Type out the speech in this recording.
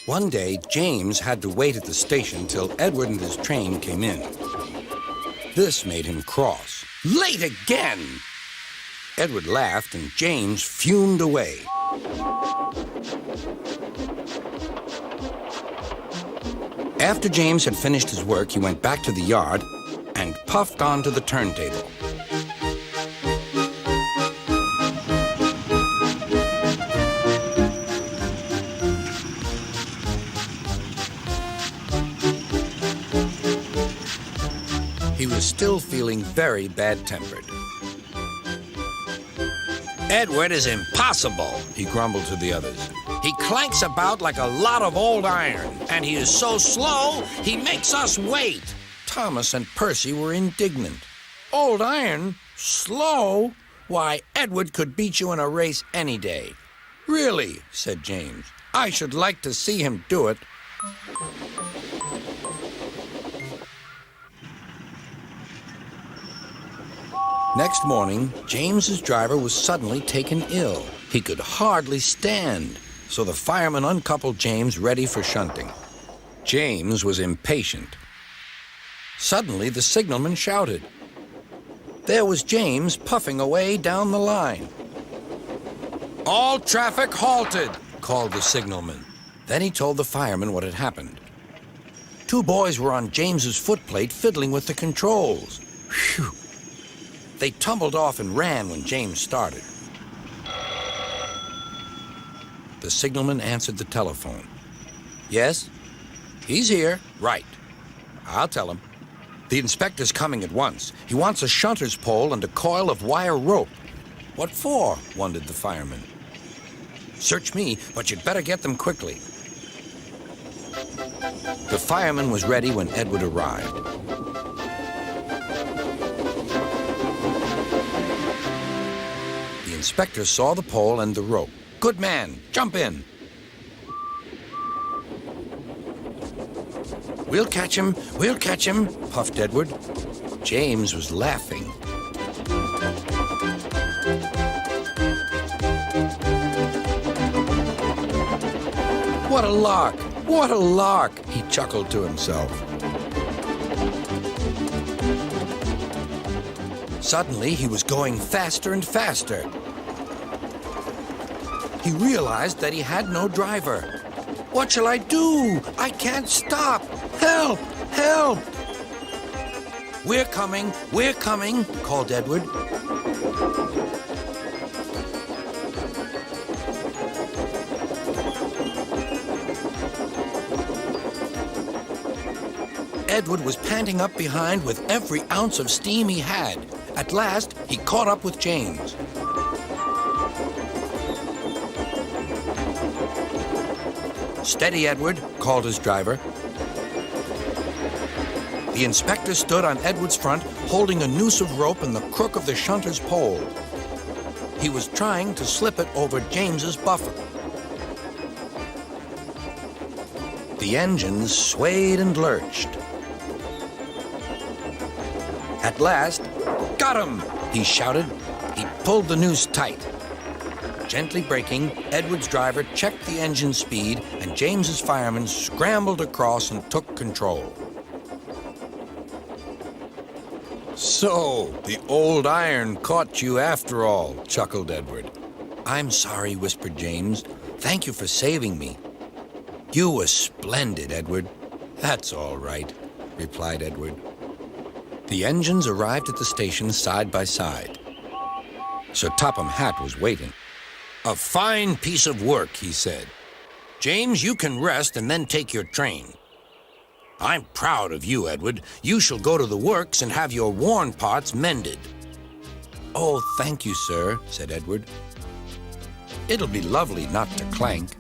One day, James had to wait at the station till Edward and his train came in. This made him cross. Late again! Edward laughed and James fumed away. After James had finished his work, he went back to the yard and puffed onto the turntable. He was still feeling very bad-tempered. "Edward is impossible," he grumbled to the others. "He clanks about like a lot of old iron, and he is so slow, he makes us wait." Thomas and Percy were indignant. "Old iron? Slow? Why, Edward could beat you in a race any day." "Really," said James, "I should like to see him do it." Next morning, James's driver was suddenly taken ill. He could hardly stand, so the fireman uncoupled James ready for shunting. James was impatient. Suddenly, the signalman shouted. There was James puffing away down the line. "All traffic halted," called the signalman. Then he told the fireman what had happened. Two boys were on James's footplate fiddling with the controls. Phew! They tumbled off and ran when James started. The signalman answered the telephone. "Yes? He's here." "Right. I'll tell him. The inspector's coming at once. He wants a shunter's pole and a coil of wire rope." "What for?" wondered the fireman. "Search me, but you'd better get them quickly." The fireman was ready when Edward arrived. The inspector saw the pole and the rope. "Good man, jump in." We'll catch him, puffed Edward. James was laughing. What a lark, he chuckled to himself. Suddenly, he was going faster and faster. He realized that he had no driver. "What shall I do? I can't stop! Help! Help!" We're coming, called Edward. Edward was panting up behind with every ounce of steam he had. At last, he caught up with James. "Steady, Edward," called his driver. The inspector stood on Edward's front, holding a noose of rope in the crook of the shunter's pole. He was trying to slip it over James's buffer. The engines swayed and lurched. At last, "Got him!" he shouted. He pulled the noose tight. Gently braking, Edward's driver checked the engine speed, and James's fireman scrambled across and took control. "So, the old iron caught you after all," chuckled Edward. "I'm sorry," whispered James. "Thank you for saving me." "You were splendid, Edward." "That's all right," replied Edward. The engines arrived at the station side by side. Sir Topham Hatt was waiting. "A fine piece of work," he said. "James, you can rest and then take your train." "I'm proud of you, Edward. You shall go to the works and have your worn parts mended." "Oh, thank you, sir," said Edward. "It'll be lovely not to clank."